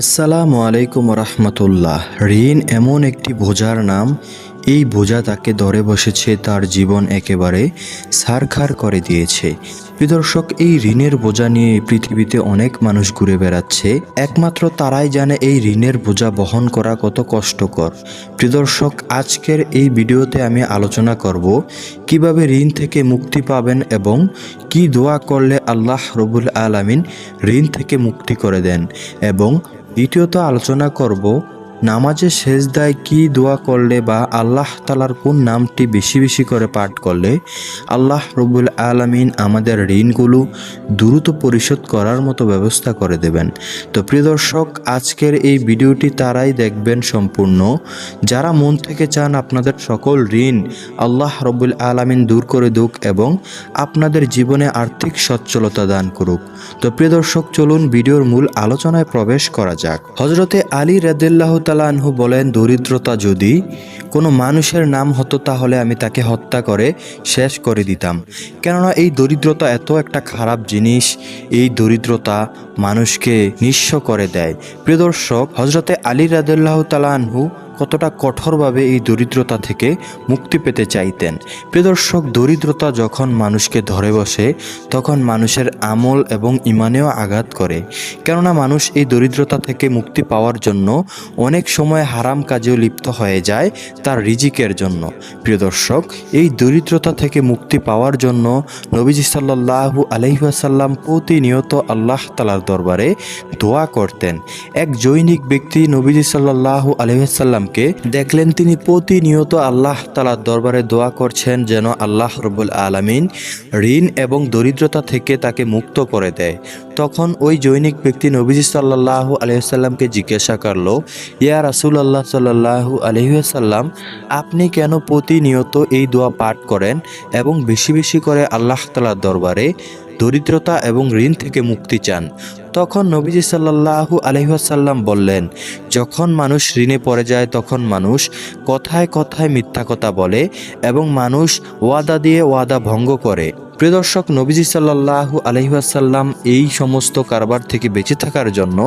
আসসালামু আলাইকুম রহমতুল্লাহ। ঋণ এমন একটি বোঝার নাম, এই বোঝা তাকে ধরে বসেছে, তার জীবন একেবারে ছারখার করে দিয়েছে। প্রিয় দর্শক, এই ঋণের বোঝা নিয়ে পৃথিবীতে অনেক মানুষ ঘুরে বেড়াচ্ছে। একমাত্র তারাই জানে এই ঋণের বোঝা বহন করা কত কষ্টকর। প্রিয় দর্শক, আজকের এই ভিডিওতে আমি আলোচনা করব কিভাবে ঋণ থেকে মুক্তি পাবেন এবং কি দোয়া করলে আল্লাহ রব্বুল আলামিন ঋণ থেকে মুক্তি করে দেন, এবং দ্বিতীয়ত আলোচনা করব নামাজে সেজদায় কি দোয়া করলে বা আল্লাহ তাআলার কোন নামটি বেশি বেশি করে পাঠ করলে আল্লাহ রব্বুল আলামিন আমাদের ঋণগুলো দ্রুত পরিশোধ করার মতো ব্যবস্থা করে দেবেন। তো প্রিয় দর্শক, আজকের এই ভিডিওটি তারাই দেখবেন সম্পূর্ণ যারা মন থেকে চান আপনাদের সকল ঋণ আল্লাহ রব্বুল আলামিন দূর করে দুক এবং আপনাদের জীবনে আর্থিক সচ্ছলতা দান করুক। তো প্রিয় দর্শক, চলুন ভিডিওর মূল আলোচনায় প্রবেশ করা যাক। হযরতে আলী রাদিয়াল্লাহু তাআলা আনহু বলেন, দরিদ্রতা যদি কোনো মানুষের নাম হতো তাহলে আমি তাকে হত্যা করে শেষ করে দিতাম, কেননা এই দরিদ্রতা এত একটা খারাপ জিনিস। এই দরিদ্রতা মানুষকে নিঃস্ব করে দেয়। প্রিয় দর্শক, হযরতে আলী রাদিয়াল্লাহু তাআলা আনহু কতটা কঠোরভাবে এই দরিদ্রতা থেকে মুক্তি পেতে চাইতেন। প্রিয় দর্শক, দরিদ্রতা যখন মানুষকে ধরে বসে তখন মানুষের আমল এবং ইমানেও আঘাত করে, কেননা মানুষ এই দরিদ্রতা থেকে মুক্তি পাওয়ার জন্য অনেক সময় হারাম কাজেও লিপ্ত হয়ে যায় তার রিজিকের জন্য। প্রিয় দর্শক, এই দরিদ্রতা থেকে মুক্তি পাওয়ার জন্য নবীজি সাল্লাল্লাহু আলাইহি ওয়াসাল্লাম প্রতিনিয়ত আল্লাহ তাআলার দরবারে দোয়া করতেন। এক জৈনিক ব্যক্তি নবীজি সাল্লাল্লাহু আলাইহি ওয়াসাল্লাম দেখলেন, তিনি প্রতিনিয়ত আল্লাহ তাআলার দরবারে দোয়া করছেন যেন আল্লাহ রব্বুল আলামিন ঋণ এবং দরিদ্রতা থেকে তাকে মুক্ত করে দেয়। তখন ওই জৈনিক ব্যক্তি নবীজি সাল্লাল্লাহু আলাইহি ওয়াসাল্লামকে জিজ্ঞাসা করলো, ইয়া রাসূলুল্লাহ সাল্লাল্লাহু আলাইহি ওয়াসাল্লাম, আপনি কেন প্রতিনিয়ত এই দোয়া পাঠ করেন এবং বেশি বেশি করে আল্লাহ তাআলার দরবারে দরিদ্রতা এবং ঋণ থেকে মুক্তি চান? তখন নবীজি সাল্লাল্লাহু আলাইহি ওয়াসাল্লাম বললেন, যখন মানুষ ঋণে পড়ে যায় তখন মানুষ কথায় কথায় মিথ্যা কথা বলে এবং মানুষ ওয়াদা দিয়ে ওয়াদা ভঙ্গ করে। প্রিয় দর্শক, নবীজি সাল্লাল্লাহু আলাইহি ওয়াসাল্লাম এই সমস্ত কারবার থেকে বেঁচে থাকার জন্য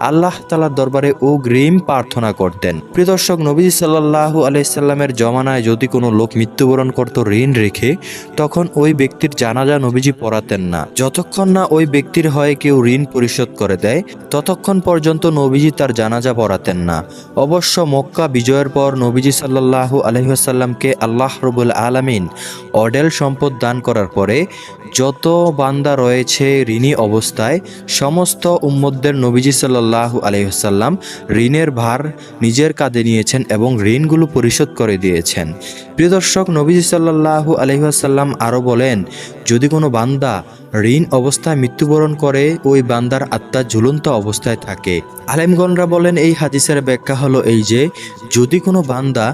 আল্লাহ তাআলার দরবারে অগ্রিম প্রার্থনা করতেন। প্রিয় দর্শক, নবীজি সাল্লাল্লাহু আলাইহি সাল্লামের জমানায় যদি কোনো লোক মৃত্যুবরণ করত ঋণ রেখে, তখন ওই ব্যক্তির জানাজা নবীজি পড়াতেন না। যতক্ষণ না ওই ব্যক্তির হয়ে কেউ ঋণ পরিশোধ করে দেয় ততক্ষণ পর্যন্ত নবীজি তার জানাজা পড়াতেন না। অবশ্য মক্কা বিজয়ের পর নবীজি সাল্লাল্লাহু আলাইহি ওয়াসাল্লামকে আল্লাহ রব্বুল আলামিন অঢেল সম্পদ দান করার পরে যত বান্দা রয়েছে ঋণী অবস্থায় সমস্ত উম্মতদের নবীজি সাল্লাল্লাহু আলাইহি ওয়াসাল্লাম ঋণের ভার নিজের কাঁধে নিয়েছেন এবং ঋণগুলো পরিশোধ করে দিয়েছেন। প্রিয় দর্শক, নবীজি সাল্লাল্লাহু আলাইহি ওয়াসাল্লাম আরও বলেন, যদি কোনো বান্দা ঋণ অবস্থায় মৃত্যুবরণ করে ওই বান্দার আত্মা ঝুলন্ত অবস্থায় থাকে। আলেমগণরা বলেন, এই হাদিসের ব্যাখ্যা হলো এই যে, যদি কোনো বান্দা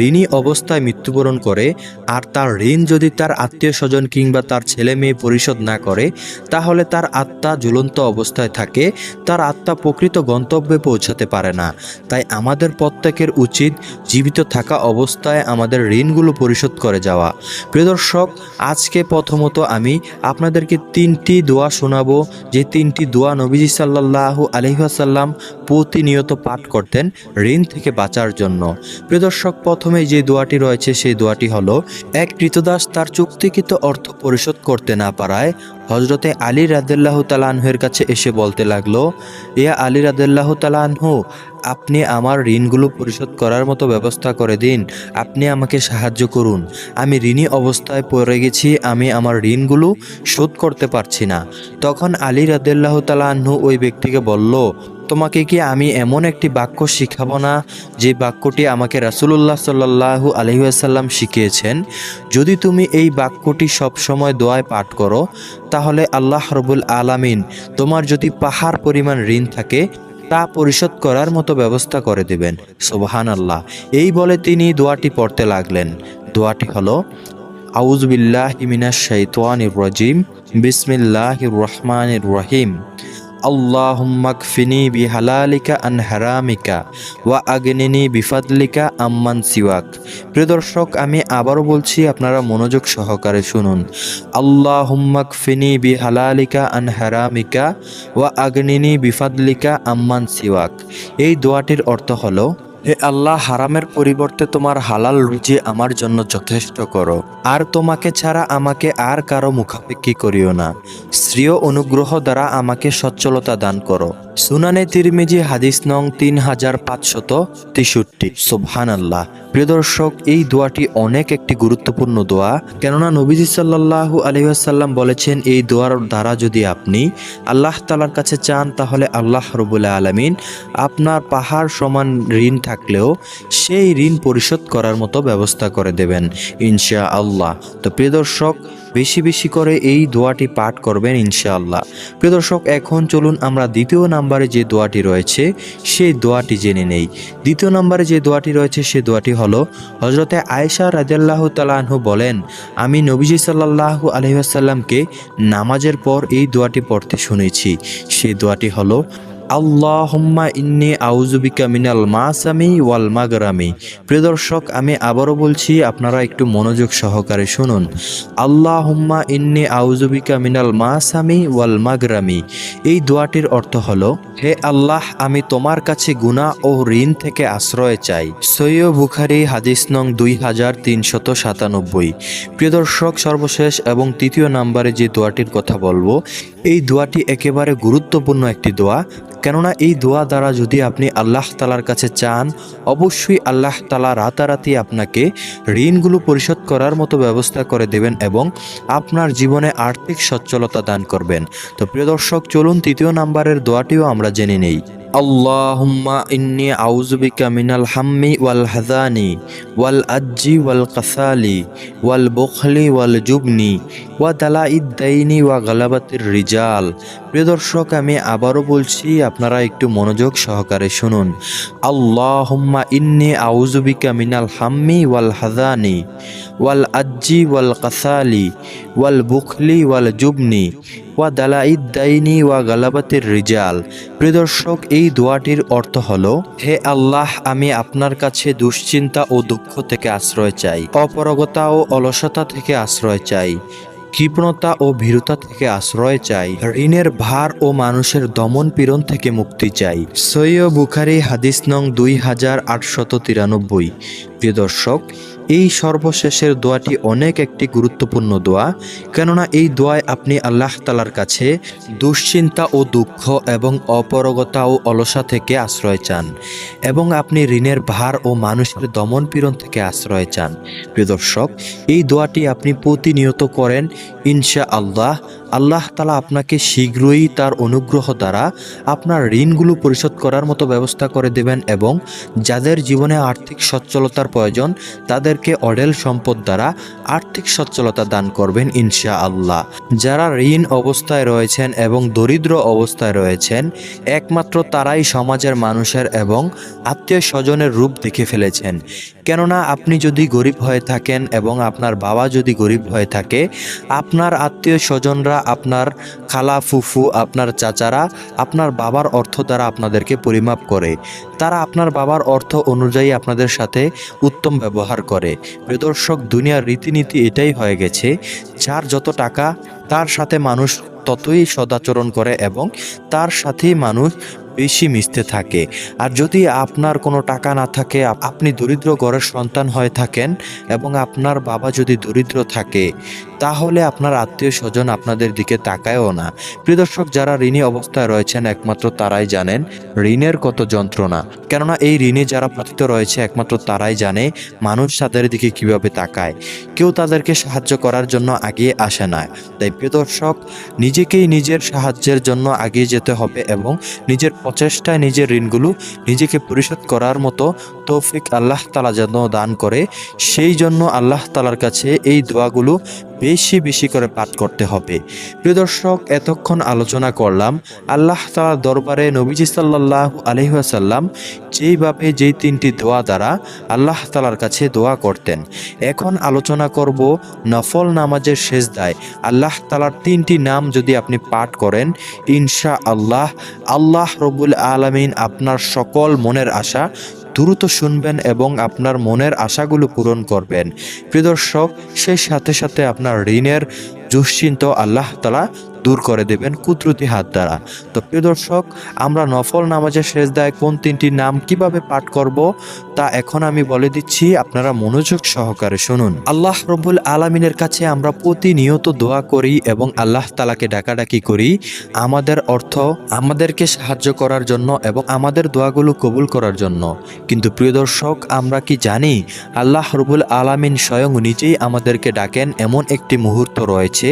ঋণী অবস্থায় মৃত্যুবরণ করে আর তার ঋণ যদি তার আত্মীয় স্বজন কিংবা তার ছেলে মেয়ে পরিশোধ না করে, তাহলে তার আত্মা ঝুলন্ত অবস্থায় থাকে, তার আত্মা প্রকৃত গন্তব্যে পৌঁছাতে পারে না। তাই আমাদের প্রত্যেকের উচিত জীবিত থাকা অবস্থায় আমাদের ঋণগুলো পরিশোধ করে যাওয়া। প্রিয় দর্শক, আজকে প্রথমত আমি আপনাদেরকে তিনটি দোয়া শোনাবো, যে তিনটি দোয়া নবীজি সাল্লাল্লাহু আলাইহি ওয়াসাল্লাম প্রতিনিয়ত পাঠ করতেন ঋণ থেকে বাঁচার জন্য। প্রিয় দর্শক, প্রথমে যে দোয়াটি রয়েছে সেই দোয়াটি হলো, এক কৃতদাস তার চুক্তিকৃত অর্থ পরিশোধ করতে না পারায় হযরতে আলী রাদিয়াল্লাহু তাআলা আনহুর কাছে এসে বলতে লাগলো, ইয়া আলী রাদিয়াল্লাহু তাআলা আনহু, আপনি আমার ঋণগুলো পরিশোধ করার মতো ব্যবস্থা করে দিন, আপনি আমাকে সাহায্য করুন, আমি ঋণী অবস্থায় পড়ে গেছি, আমি আমার ঋণগুলো শোধ করতে পারছি না। তখন আলী রাদিয়াল্লাহু তাআলা আনহু ওই ব্যক্তিকে বলল, তোমাকে কি আমি এমন একটি বাক্য শিখাবো না যে বাক্যটি আমাকে রাসূলুল্লাহ সাল্লাল্লাহু আলাইহি ওয়াসাল্লাম শিখিয়েছেন? যদি তুমি এই বাক্যটি সবসময় দোয়ায় পাঠ করো তাহলে আল্লাহ রব্বুল আলামিন তোমার যদি পাহাড় পরিমাণ ঋণ থাকে তা পরিশোধ করার মতো ব্যবস্থা করে দেবেন। সুবহানাল্লাহ। এই বলে তিনি দোয়াটি পড়তে লাগলেন। দোয়াটি হলো, আউযু বিল্লাহি মিনাশ শাইতানির রাজিম, বিসমিল্লাহির রহমানির রহিম, আল্লাহুম্মা কফিনি বিহালালিকা আন হারামিকা ওয়া আগনিনি বিফাদলিকা আম্মান সিওয়াক। প্রিয় দর্শক, আমি আবারও বলছি, আপনারা মনোযোগ সহকারে শুনুন। আল্লাহুম্মা কফিনি বিহালালিকা আন হারামিকা ওয়া আগনিনি বিফাদলিকা আম্মান সিওয়াক। এই দোয়াটির অর্থ হলো, হে আল্লাহ, হারামের পরিবর্তে তোমার হালাল রুজি আমার জন্য যথেষ্ট করো, আর তোমাকে ছাড়া আমাকে আর কারো মুখাপেক্ষী করিও না। শ্রেয় অনুগ্রহ দ্বারা আমাকে সচ্ছলতা দান করো। সুনানে তিরমিজি হাদিস নং 3563। সুবহানাল্লাহ। প্রিয় দর্শক, এই দোয়াটি অনেক একটি গুরুত্বপূর্ণ দোয়া, কেননা নবীজি সাল্লাল্লাহু আলাইহি ওয়াসাল্লাম বলেছেন, এই দোয়ার দ্বারা যদি আপনি আল্লাহ তাআলার কাছে চান, তাহলে আল্লাহ রাব্বুল আলামিন আপনার পাহাড় সমান ঋণ থাকলেও সেই ঋণ পরিশোধ করার মতো ব্যবস্থা করে দেবেন ইনশাআল্লাহ। তো প্রিয় দর্শক, বেশি বেশি করে এই দোয়াটি পাঠ করবেন ইনশাআল্লাহ। প্রিয় দর্শক, এখন চলুন আমরা দ্বিতীয় নম্বরে যে দোয়াটি রয়েছে সেই দোয়াটি জেনে নেই। দ্বিতীয় নম্বরে যে দোয়াটি রয়েছে সে দোয়াটি হলো, হযরতে আয়েশা রাদিয়াল্লাহু তাআলা আনহু বলেন, আমি নবীজি সাল্লাল্লাহু আলাইহি ওয়াসাল্লামকে নামাজের পর এই দোয়াটি পড়তে শুনেছি। সেই দোয়াটি হলো, আল্লাহুম্মা ইন্নী আউযু বিকা মিনাল মাসামি ওয়াল মাগরামি। প্রিয় দর্শক, আমি আবারও বলছি, আপনারা একটু মনোযোগ সহকারে শুনুন। আল্লাহুম্মা ইন্নী আউযু বিকা মিনাল মাসামি ওয়াল মাগরামি। এই দোয়াটির অর্থ হলো, হে আল্লাহ, আমি তোমার কাছে গুনাহ ও ঋণ থেকে আশ্রয় চাই। সহিহ বুখারী হাদিস নং 2397। প্রিয় দর্শক, সর্বশেষ এবং তৃতীয় নম্বরে যে দোয়াটির কথা বলবো, এই দোয়াটি একেবারে গুরুত্বপূর্ণ একটি দোয়া, কেননা এই দোয়া দ্বারা যদি আপনি আল্লাহ তাআলার কাছে চান, অবশ্যই আল্লাহ তাআলা রাতারাতি আপনাকে ঋণগুলো পরিশোধ করার মতো ব্যবস্থা করে দেবেন এবং আপনার জীবনে আর্থিক সচ্ছলতা দান করবেন। তো প্রিয় দর্শক, চলুন তৃতীয় নাম্বারের দোয়াটিও আমরা জেনে নেই। আল্লাহুম্মা ইন্নী আউযু বিকা মিনাল হাম্মি ওয়াল হাযানি ওয়াল আজ্জি ওয়াল কাসালি ওয়াল বুখলি ওয়াল জুবনি ওয়া দালাইদ দাইনি ওয়া গালাবাতির রিজাল। প্রিয় দর্শক, আমি আবারও বলছি, আপনারা একটু মনোযোগ সহকারে শুনুন। আল্লাহুম্মা ইন্নী আউযু বিকা মিনাল হাম্মি ওয়াল হাযানি ওয়াল আজ্জি ওয়াল কাসালি ওয়াল বুখলি ওয়াল জুবনি ওয়া দালাইদ দাইনি ওয়া গালাবাতির রিজাল। প্রিয় দর্শক, এই দোয়াটির অর্থ হলো, হে আল্লাহ, আমি আপনার কাছে দুশ্চিন্তা ও দুঃখ থেকে আশ্রয় চাই, অপারগতা ও অলসতা থেকে আশ্রয় চাই, কৃপণতা ও ভীরুতা থেকে আশ্রয় চাই, ঋণের ভার ও মানুষের দমন পীড়ন থেকে মুক্তি চাই। সহিহ বুখারী হাদিস নং 2893। প্রিয় দর্শক, এই সর্বশেষের দোয়াটি অনেক একটি গুরুত্বপূর্ণ দোয়া, কেননা এই দোয়ায় আপনি আল্লাহ তাআলার কাছে দুশ্চিন্তা ও দুঃখ এবং অপারগতা ও অলসতা থেকে আশ্রয় চান এবং আপনি ঋণের ভার ও মানুষের দমন পীড়ন থেকে আশ্রয় চান। প্রিয় দর্শক, এই দোয়াটি আপনি প্রতিনিয়ত করেন ইনশাআল্লাহ, আল্লাহ তাআলা আপনাকে শীঘ্রই তার অনুগ্রহ দ্বারা আপনার ঋণগুলো পরিশোধ করার মতো ব্যবস্থা করে দেবেন এবং যাদের জীবনে আর্থিক সচ্ছলতার প্রয়োজন তাদেরকে অঢেল সম্পদ দ্বারা আর্থিক সচ্ছলতা দান করবেন ইনশাআল্লাহ। যারা ঋণ অবস্থায় রয়েছেন এবং দরিদ্র অবস্থায় রয়েছেন, একমাত্র তারাই সমাজের মানুষের এবং আত্মীয় স্বজনের রূপ দেখে ফেলেছেন। কেননা আপনি যদি গরিব হয়ে থাকেন এবং আপনার বাবা যদি গরিব হয়ে থাকে, আপনার আত্মীয় স্বজনরা, আপনার খালা ফুফু, আপনার চাচারা আপনার বাবার অর্থ দ্বারা আপনাদেরকে পরিমাপ করে, তারা আপনার বাবার অর্থ অনুযায়ী আপনাদের সাথে উত্তম ব্যবহার করে। প্রিয় দর্শক, দুনিয়ার রীতিনীতি এটাই হয়ে গেছে, যার যত টাকা তার সাথে মানুষ ততই সদাচরণ করে এবং তার সাথেই মানুষ বেশি মিশতে থাকে। আর যদি আপনার কোনো টাকা না থাকে, আপনি দরিদ্র ঘরের সন্তান হয়ে থাকেন এবং আপনার বাবা যদি দরিদ্র থাকে, তাহলে আপনার আত্মীয় স্বজন আপনাদের দিকে তাকায়ও না। প্রিয় দর্শক, যারা ঋণী অবস্থায় রয়েছেন একমাত্র তারাই জানেন ঋণের কত যন্ত্রণা, কেননা এই ঋণে যারা পতিত রয়েছে একমাত্র তারাই জানে মানুষ তাদের দিকে কিভাবে তাকায়। কেউ তাদেরকে সাহায্য করার জন্য এগিয়ে আসে না। তাই প্রিয় দর্শক, নিজেকেই নিজের সাহায্যের জন্য এগিয়ে যেতে হবে এবং নিজের প্রচেষ্টায় নিজের ঋণগুলো নিজেকে পরিশোধ করার মতো তৌফিক আল্লাহ তাআলা যেন দান করে, সেই জন্য আল্লাহ তাআলার কাছে এই দোয়াগুলো বেশি বেশি করে পাঠ করতে হবে। প্রিয় দর্শক, এতক্ষণ আলোচনা করলাম আল্লাহ তাআলার দরবারে নবীজি সাল্লাল্লাহু আলাইহি ওয়াসাল্লাম যেইভাবে যেই 3টি দোয়া দ্বারা আল্লাহ তাআলার কাছে দোয়া করতেন। এখন আলোচনা করব নফল নামাজের সেজদায় আল্লাহ তাআলার 3টি নাম যদি আপনি পাঠ করেন, ইনশাআল্লাহ আল্লাহ রব্বুল আলামিন আপনার সকল মনের আশা দ্রুত শুনবেন এবং আপনার মনের আশাগুলো পূরণ করবেন। প্রিয় দর্শক, সেই সাথে সাথে আপনার ঋণের দুশ্চিন্তা আল্লাহ তাআলা দূর করে দেবেন কুদরতি হাত দ্বারা। তো প্রিয় দর্শক, আমরা নফল নামাজের সেজদায় কোন 3টি নাম কিভাবে পাঠ করব তা এখন আমি বলে দিচ্ছি, আপনারা মনোযোগ সহকারে শুনুন। আল্লাহ রব্বুল আলামিনের কাছে আমরা প্রতিনিয়ত দোয়া করি এবং আল্লাহ তাআলাকে ডাকাডাকি করি আমাদের অর্থ আমাদেরকে সাহায্য করার জন্য এবং আমাদের দোয়াগুলো কবুল করার জন্য। কিন্তু প্রিয় দর্শক, আমরা কি জানি আল্লাহ রব্বুল আলামিন স্বয়ং নিজেই আমাদেরকে ডাকেন? এমন একটি মুহূর্ত রয়েছে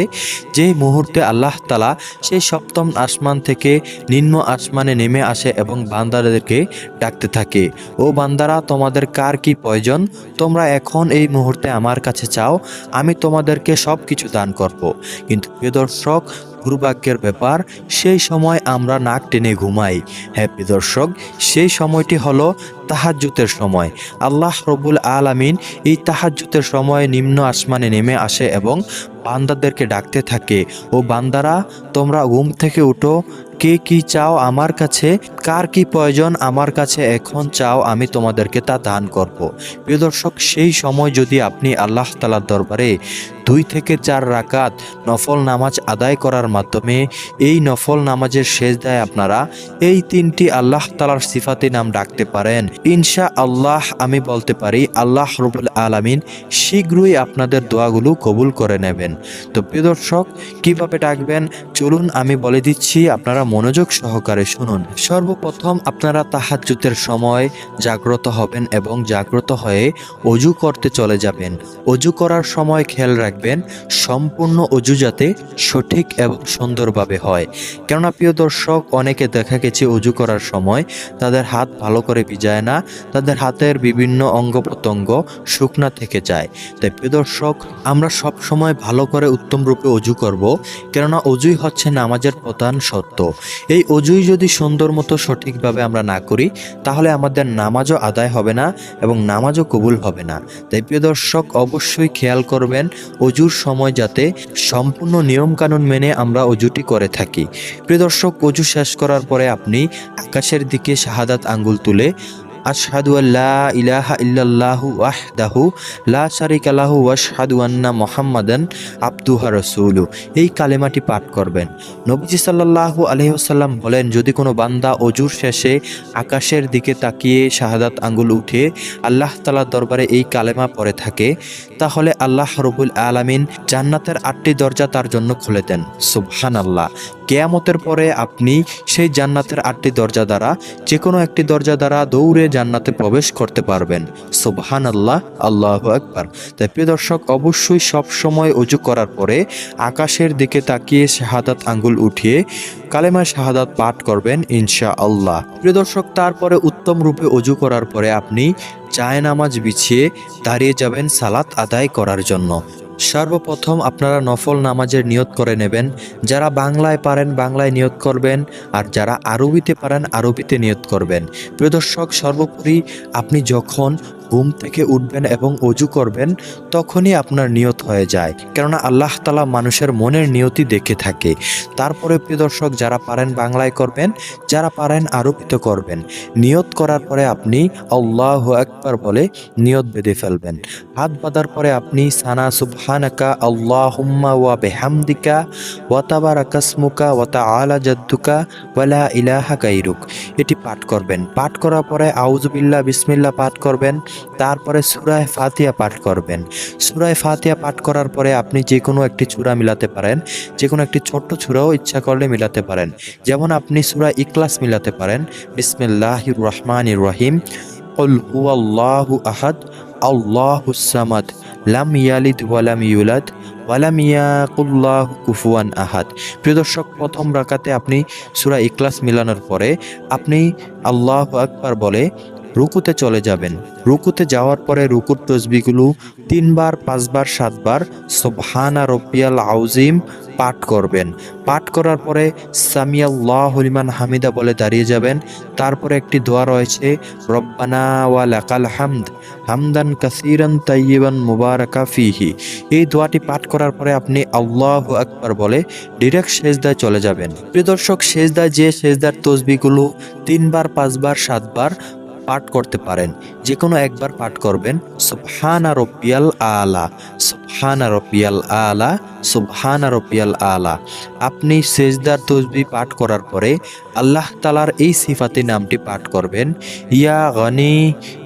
যেই মুহূর্তে আল্লাহ তাআলা সেই সপ্তম আসমান থেকে নিম্ন আসমানে নেমে আসে এবং বান্দাদেরকে ডাকতে থাকে, ও বান্দারা, তোমাদের কার কি প্রয়োজন? তোমরা এখন এই মুহূর্তে আমার কাছে চাও, আমি তোমাদেরকে সব কিছু দান করব। কিন্তু প্রিয় দর্শক, দুর্ভাগ্যের ব্যাপার, সেই সময় আমরা নাক টেনে ঘুমাই। হ্যাঁ প্রিয় দর্শক, সেই সময়টি হলো তাহাজ্জুদের সময়। আল্লাহ রব্বুল আলামিন এই তাহাজ্জুদের সময় নিম্ন আসমানে নেমে আসে এবং বান্দাদেরকে ডাকতে থাকে, ও বান্দারা, তোমরা ঘুম থেকে উঠো, কে কি চাও আমার কাছে, কার কি প্রয়োজন আমার কাছে এখন চাও, আমি তোমাদেরকে তা দান করব। প্রিয় দর্শক, সেই সময় যদি আপনি আল্লাহ তাআলার দরবারে 2 থেকে 4 রাকাত নফল নামাজ আদায় করার মাধ্যমে এই নফল নামাজের সেজদায় আপনারা এই 3টি আল্লাহ তাআলার সিফাতি নাম ডাকতে পারেন, ইনশাআল্লাহ আমি বলতে পারি আল্লাহ রব্বুল আলামিন শীঘ্রই আপনাদের দোয়াগুলো কবুল করে নেবেন। তো প্রিয় দর্শক, কিভাবে ডাকবেন চলুন আমি বলে দিচ্ছি, আপনারা মনোযোগ সহকারে শুনুন। সর্বপ্রথম আপনারা তাহাজ্জুদের সময় জাগ্রত হবেন এবং জাগ্রত হয়ে ওযু করতে চলে যাবেন। ওযু করার সময় খেয়াল রাখবেন সম্পূর্ণ ওযু যাতে সঠিক এবং সুন্দরভাবে হয়। কেননা প্রিয় দর্শক, অনেকে দেখা গেছে ওযু করার সময় তাদের হাত ভালো করে ভিজায় না, তাদের হাতের বিভিন্ন অঙ্গ প্রত্যঙ্গ শুকনা থেকে যায়। তাই প্রিয় দর্শক, আমরা সব সময় ভালো করে উত্তম রূপে ওযু করব, কেননা ওযুই হচ্ছে নামাজের প্রধান সত্য। এই ওযুই যদি সুন্দর মতো সঠিকভাবে আমরা না করি, তাহলে আমাদের নামাজও আদায় হবে না এবং নামাজও কবুল হবে না। তাই প্রিয় দর্শক, অবশ্যই খেয়াল করবেন ওযুর সময় যাতে সম্পূর্ণ নিয়মকানুন মেনে আমরা ওযুটি করে থাকি। প্রিয় দর্শক, ওযু শেষ করার পরে আপনি আকাশের দিকে শাহাদাত আঙ্গুল তুলে আশহাদু আল্লা ইলাহা ইল্লাল্লাহু ওয়াহদাহু লা শারিকা লাহু ওয়া আশহাদু আন্না মুহাম্মাদান আবদুহু ওয়া রাসূলুহু এই কালেমাটি পাঠ করবেন। নবীজি সাল্লাল্লাহু আলাইহি ওয়াসাল্লাম বলেন, যদি কোনো বান্দা ওযুর শেষে আকাশের দিকে তাকিয়ে শাহাদাত আঙ্গুল উঠে আল্লাহ তাআলার দরবারে এই কালেমা পড়ে থাকে, তাহলে আল্লাহ রব্বুল আলামিন জান্নাতের 8টি দরজা তার জন্য খুলে দেন। সুবহানাল্লাহ। কিয়ামতের পরে আপনি সেই জান্নাতের 8টি দরজা দ্বারা যে কোনো একটি দরজা দ্বারা দৌড়ে জান্নাতে প্রবেশ করতে পারবেন। সুবহানাল্লাহ, আল্লাহু আকবার। তাই প্রিয় দর্শক, অবশ্যই সব সময় ওযু করার পরে আকাশের দিকে তাকিয়ে শাহাদাত আঙ্গুল উঠিয়ে কালেমা শাহাদাত পাঠ করবেন ইনশাআল্লাহ। প্রিয় দর্শক, তারপরে উত্তম রূপে ওযু করার পরে আপনি জায়নামাজ বিছিয়ে দাঁড়িয়ে যাবেন সালাত আদায় করার জন্য। সর্বপ্রথম আপনারা নফল নামাজের নিয়ত করে নেবেন। যারা বাংলায় পারেন বাংলায় নিয়ত করবেন, আর যারা আরবিতে পারেন আরবিতে নিয়ত করবেন। প্রিয় দর্শক, সর্বোপরি আপনি যখন ঘুম থেকে উঠবেন এবং ওযু করবেন তখনই আপনার নিয়ত হয়ে যায়, কেননা আল্লাহ তাআলা মানুষের মনের নিয়তি দেখে থাকে। তারপরে প্রিয় দর্শক, যারা পারেন বাংলায় করবেন, যারা পারেন আরবিতে করবেন। নিয়ত করার পরে আপনি আল্লাহু আকবার বলে নিয়ত বেঁধে ফেলবেন। হাত বাঁধার পরে আপনি সানা সুবহানাকা আল্লাহুম্মা ওয়া বিহামদিকা ওয়া তাবারাকা ইসমুকা ওয়া তাআলা জাদ্দুকা ওয়া লা ইলাহা গায়রুক এটি পাঠ করবেন। পাঠ করার পরে আউযু বিল্লাহ বিসমিল্লাহ পাঠ করবেন। তারপরে সূরা ফাতিহা পাঠ করবেন। সূরা ফাতিহা পাঠ করার পরে আপনি যে কোনো একটি সূরা মিলাতে পারেন, যে কোনো একটি ছোট্ট সূরাও ইচ্ছা করলে মিলাতে পারেন। যেমন আপনি সূরা ইখলাস মিলাতে পারেন, বিসমিল্লাহির রহমানির রহিম, কুল হুয়াল্লাহু আহাদ আল্লাহুস সামাদ লাম ইয়ালিদ ওয়া লাম ইউলাদ ওয়া লাম ইয়াকুল লাহু কুফুয়ান আহাদ। প্রিয় দর্শক, প্রথম রাকাতে আপনি সূরা ইখলাস মিলানোর পরে আপনি আল্লাহু আকবার বলে রুকুতে চলে যাবেন। রুকুতে যাওয়ার পরে রুকুর তসবিহগুলো 3 বার 5 বার 7 বার সুবহানা রব্বিয়াল আউজিম পাঠ করবেন। পাঠ করার পরে সামিয়াল্লাহু লিমান হামিদা বলে দাঁড়িয়ে যাবেন। তারপরে একটি দোয়া রয়েছে, রব্বানা ওয়া লাকাল হামদ হামদান কাসীরান তাইয়িবান মুবারাকা ফিহি। এই দোয়াটি পাঠ করার পরে আপনি আল্লাহু আকবার বলে ডিরেক্ট সেজদায় চলে যাবেন। প্রিয় দর্শক, সেজদায় যে সেজদার তসবিহগুলো 3 বার 5 বার 7 বার পাঠ করতে পারেন, যে কোনো একবার পাঠ করবেন সুবহানা রব্বিয়াল আলা, সুবহানা রব্বিয়াল আলা, সুবহানা রব্বিয়াল আলা। আপনি সেজদার তসবিহ পাঠ করার পরে আল্লাহ তাআলার এই সিফাতি নামটি পাঠ করবেন, ইয়া গনি,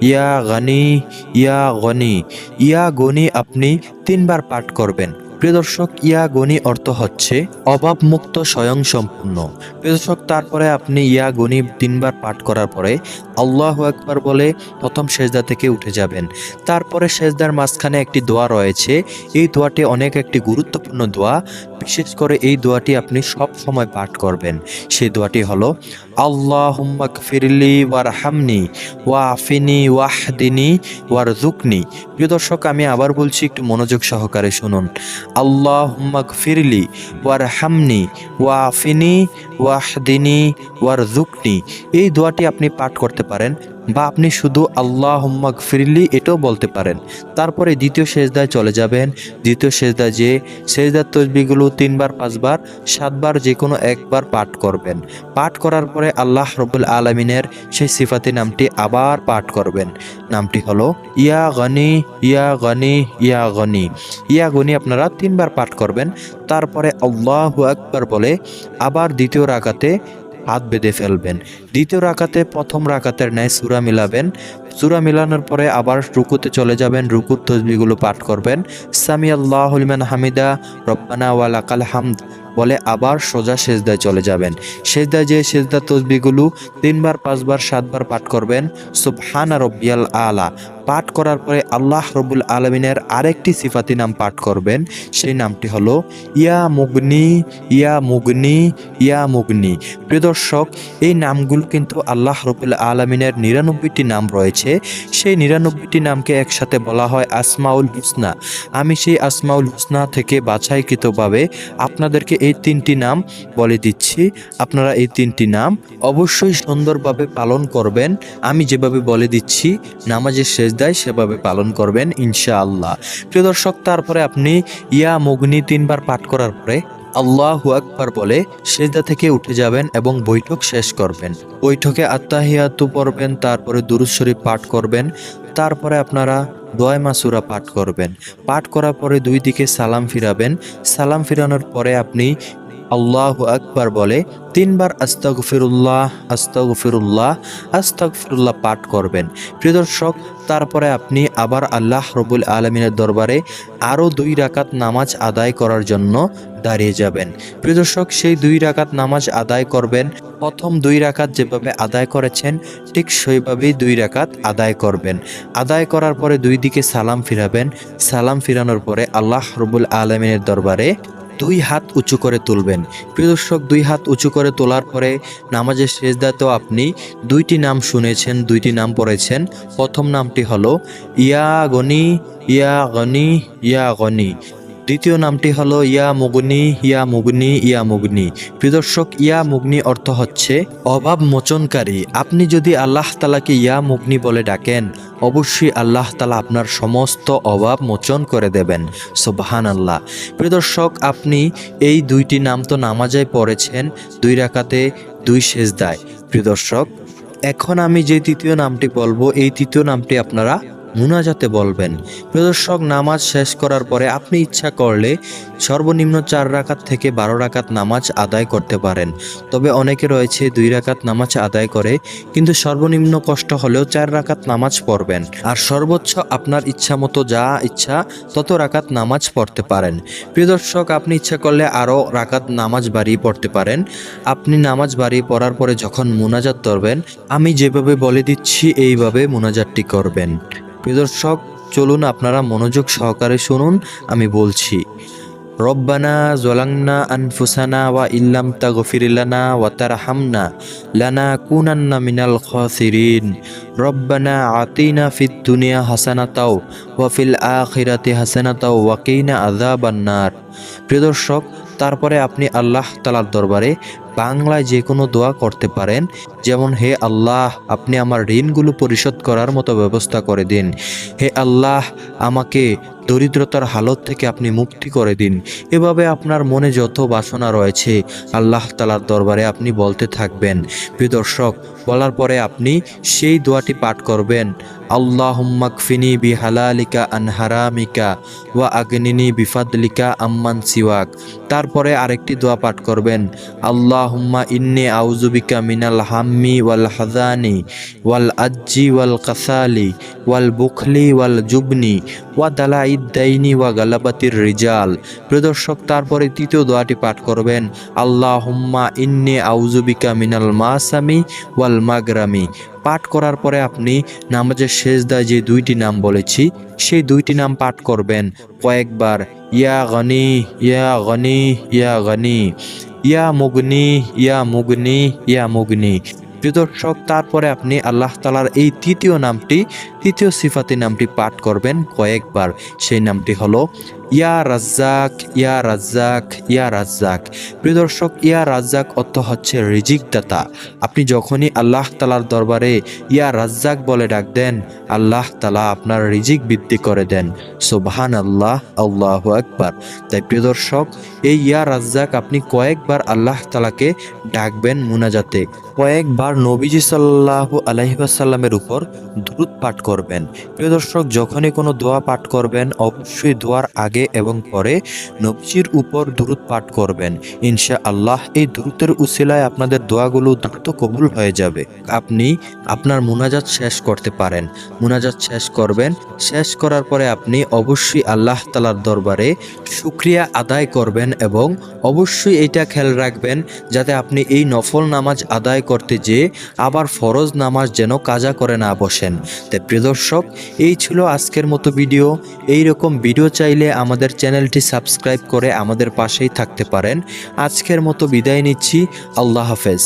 ইয়া গনি, ইয়া গনি। ইয়া গনি আপনি 3 বার পাঠ করবেন। প্রিয় দর্শক, ইয়া গনি অর্থ হচ্ছে অভাবমুক্ত স্বয়ংসম্পূর্ণ। প্রিয় দর্শক, তারপরে আপনি ইয়া গনি 3 বার পাঠ করার পরে আল্লাহু আকবার বলে প্রথম সেজদা থেকে উঠে যাবেন। তারপরে সেজদার মাঝখানে একটি দোয়া রয়েছে। এই দোয়াটি অনেক একটি গুরুত্বপূর্ণ দোয়া। বিশেষ করে এই দোয়াটি আপনি সব সময় পাঠ করবেন। সেই দোয়াটি হলো, আল্লাহুম্মা গফিরলি ওয়ারহামনি ওয়াফিনি ওয়াহদিনি ওয়ারযুকনি। প্রিয় দর্শক, আমি আবার বলছি, একটু মনোযোগ সহকারে শুনুন। আল্লাহুম্মা গফিরলি ওয়ারহামনি ওয়াফিনি ওয়াহদিনি ওয়ারযুকনি। এই দোয়াটি আপনি পাঠ করতে পারেন, বা আপনি শুধু আল্লাহুম্মা গফিরলি এটাও বলতে পারেন। তারপরে দ্বিতীয় সেজদায় চলে যাবেন। দ্বিতীয় সেজদায় যে সেজদার তসবিহগুলো 3 বার 5 বার 7 বার যে কোনো একবার পাঠ করবেন। পাঠ করার পরে আল্লাহ রব্বুল আলামিনের সেই সিফাতি নামটি আবার পাঠ করবেন। নামটি হলো ইয়া গনি, ইয়া গনি, ইয়া গনি। ইয়া গনি আপনারা 3 বার পাঠ করবেন। তারপরে আল্লাহু আকবার বলে আবার দ্বিতীয় রাকাতে হাত বেঁধে ফেলবেন। দ্বিতীয় রাকাতে প্রথম রাকাতের ন্যায় সূরা মিলাবেন। সূরা মিলানোর পরে আবার রুকুতে চলে যাবেন। রুকুর তসবিহগুলো পাঠ করবেন, সামিয়াল্লাহু লিমান হামিদা রব্বানা ওয়া লাকাল হামদ বলে আবার সোজা সেজদায় চলে যাবেন। সেজদায় যে সেজদার তসবিহগুলো 3 বার 5 বার 7 বার পাঠ করবেন, সুবহানা রব্বিয়াল আলা। পাঠ করার পরে আল্লাহ রব্বুল আলামিনের আরেকটি সিফাতি নাম পাঠ করবেন। সেই নামটি হলো ইয়া মুগনি, ইয়া মুগনি, ইয়া মুগনি। প্রিয় দর্শক, এই নামগুলো কিন্তু আল্লাহ রব্বুল আলামিনের 99টি নাম রয়েছে। সেই 99টি নামকে একসাথে বলা হয় আসমাউল হুসনা। আমি সেই আসমাউল হুসনা থেকে বাছাইকৃতভাবে আপনাদেরকে এই 3টি নাম বলে দিচ্ছি। আপনারা এই 3টি নাম অবশ্যই সুন্দরভাবে পালন করবেন। আমি যেভাবে বলে দিচ্ছি নামাজের সেজদায় সেভাবে পালন করবেন ইনশাআল্লাহ। প্রিয় দর্শক, তারপরে আপনি ইয়া মুগনি 3 বার পাঠ করার পরে আল্লাহু আকবার বলে সেজদা থেকে উঠে যাবেন এবং বৈঠক শেষ করবেন। বৈঠকে আত্তাহিয়াতু পড়বেন, তারপরে দুরূদ শরীফ পাঠ করবেন। তারপরে আপনারা দোয়া মাসুরা পাঠ করবেন। পাঠ করার পরে 2 দিকে সালাম ফিরাবেন। সালাম ফিরানোর পরে আপনি আল্লাহু আকবার বলে 3 বার আস্তাগফিরুল্লাহ, আস্তাগফিরুল্লাহ, আস্তাগফিরুল্লাহ পাঠ করবেন। প্রিয় দর্শক, তারপরে আপনি আবার আল্লাহ রব্বুল আলামিনের দরবারে আরও 2 রাকাত নামাজ আদায় করার জন্য দাঁড়িয়ে যাবেন। প্রিয় দর্শক, সেই 2 রাকাত নামাজ আদায় করবেন। প্রথম 2 রাকাত যেভাবে আদায় করেছেন ঠিক সেইভাবেই 2 রাকাত আদায় করবেন। আদায় করার পরে 2 দিকে সালাম ফিরাবেন। সালাম ফিরানোর পরে আল্লাহ রব্বুল আলামিনের দরবারে 2 হাত উঁচু করে তুলবেন। প্রিয় দর্শক, 2 হাত উঁচু করে তোলার পরে নামাজের সেজদাতেও আপনি 2টি নাম শুনেছেন, 2টি নাম পড়েছেন। প্রথম নামটি হলো ইয়া গনি, ইয়া গনি, ইয়া গনি। দ্বিতীয় নামটি হলো ইয়া মুগনি, ইয়া মুগনি, ইয়া মুগনি। প্রিয় দর্শক, ইয়া মুগনি অর্থ হচ্ছে অভাব মোচনকারী। আপনি যদি আল্লাহ তাআলাকে ইয়া মুগনি বলে ডাকেন, অবশ্যই আল্লাহ তাআলা আপনার সমস্ত অভাব মোচন করে দেবেন। সুবহানাল্লাহ। প্রিয় দর্শক, আপনি এই 2টি নাম তো নামাজে পড়েছেন, 2 রাকাতে 2 সেজদায়। প্রিয় দর্শক, এখন আমি যে তৃতীয় নামটি বলবো, এই তৃতীয় নামটি আপনারা মুনাজাতে বলবেন। প্রিয় দর্শক, নামাজ শেষ করার পরে আপনি ইচ্ছা করলে সর্বনিম্ন 4 রাকাত থেকে 12 রাকাত নামাজ আদায় করতে পারেন। তবে অনেকে রয়েছে 2 রাকাত নামাজ আদায় করে, কিন্তু সর্বনিম্ন কষ্ট হলেও 4 রাকাত নামাজ পড়বেন। আর সর্বোচ্চ আপনার ইচ্ছা মতো যা ইচ্ছা তত রাকাত নামাজ পড়তে পারেন। প্রিয় দর্শক, আপনি ইচ্ছা করলে আরও রাকাত নামাজ বাড়িয়ে পড়তে পারেন। আপনি নামাজ বাড়িয়ে পড়ার পরে যখন মুনাজাত করবেন, আমি যেভাবে বলে দিচ্ছি এইভাবে মুনাজাতটি করবেন। প্রিয় দর্শক, চলুন আপনারা মনোযোগ সহকারে শুনুন, আমি বলছি। রব্বানা জলাংনা আনফুসানা ওয়া ইল্লাম তাগফির লানা ওয়া তারহামনা লানাকুনান্না মিনাল খাসিরিন রব্বানা আতিনা ফিদ দুনিয়া হাসানাতাও ওয়া ফিল আখিরাতি হাসানাতাও ওয়া কিনা আযাবান্নার। প্রিয় দর্শক, তারপরে আপনি আল্লাহ তাআলার দরবারে বাংলায় যে কোনো দোয়া করতে পারেন, যেমন হে আল্লাহ, আপনি আমার ঋণগুলো পরিশোধ করার মতো ব্যবস্থা করে দিন। হে আল্লাহ, আমাকে দরিদ্রতার হালত থেকে আপনি মুক্তি করে দিন। এভাবে আপনার মনে যত বাসনা রয়েছে আল্লাহ তাআলার দরবারে আপনি বলতে থাকবেন। প্রিয় দর্শক, বলার পরে আপনি সেই দোয়াটি পাঠ করবেন, আল্লাহুম্মা কফিনি বিহালালিকা আন হারামিকা ওয়া আগনিনি বিফাদলিকা আম্মান সিওয়াক। তারপরে আরেকটি দোয়া পাঠ করবেন, আল্লাহুম্মা ইন্নী আউযু বিকা মিনাল হাম্মি ওয়াল হাযানি ওয়াল আজ্জি ওয়াল কাসালি ওয়াল বুখলি ওয়াল জুবনি ওয়া দালাইদ দাইনি ওয়া গালাবাতির রিজাল। প্রিয় দর্শক, তারপরে তৃতীয় দোয়াটি পাঠ করবেন, আল্লাহুম্মা ইন্নী আউযু বিকা মিনাল মাসামি ওয়াল মাগরামি। পাঠ করার পরে আপনি নামাজের শেষদায় যে দুইটি নাম বলেছি সেই দুইটি নাম পাঠ করবেন কয়েকবার, ইয়া গনি ইয়া গনি ইয়া গনি, ইয়া মুগনি ইয়া মুগনি ইয়া মুগনি। প্রিয় দর্শক, তারপরে আপনি আল্লাহ তাআলার এই তৃতীয় সিফাতি নামটি পাঠ করবেন কয়েকবার। সেই নামটি হলো ইয়া রাজ্জাক ইয়া রাজ্জাক ইয়া রাজ্জাক। প্রিয় দর্শক, ইয়া রাজ্জাক অর্থ হচ্ছে রিজিক দাতা। আপনি যখনই আল্লাহ তাআলার দরবারে ইয়া রাজ্জাক বলে ডাক দেন, আল্লাহ তাআলা আপনার রিজিক বৃদ্ধি করে দেন। সুবহানাল্লাহ, আল্লাহু আকবার। তাই প্রিয় দর্শক, এই ইয়া রাজ্জাক আপনি কয়েকবার আল্লাহ তাআলাকে ডাকবেন মুনাজাতে, কয়েকবার নবীজি সাল্লাল্লাহু আলাইহি ওয়াসাল্লামের উপর দুরূদ পাঠ করবেন। প্রিয় দর্শক, যখনই কোনো দোয়া পাঠ করবেন অবশ্যই দোয়ার আগে এবং পরে নবীজির উপর দুরূদ পাঠ করবেন। ইনশাআল্লাহ এই দুরূদের উসিলায় আপনাদের দোয়াগুলো দ্রুত কবুল হয়ে যাবে। আপনি আপনার মুনাজাত শেষ করতে পারেন। মুনাজাত শেষ করবেন, শেষ করার পরে আপনি অবশ্যই আল্লাহ তাআলার দরবারে শুকরিয়া আদায় করবেন এবং অবশ্যই এটা খেয়াল রাখবেন যাতে আপনি এই নফল নামাজ আদায় করতে যেয়ে আবার ফরজ নামাজ যেন কাজা করে না বসেন। তাই প্রিয় দর্শক, এই ছিল আজকের মতো ভিডিও। এই রকম ভিডিও চাইলে আমাদের চ্যানেলটি সাবস্ক্রাইব করে আমাদের পাশেই থাকতে পারেন। আজকের মতো বিদায় নিচ্ছি। আল্লাহ হাফেজ।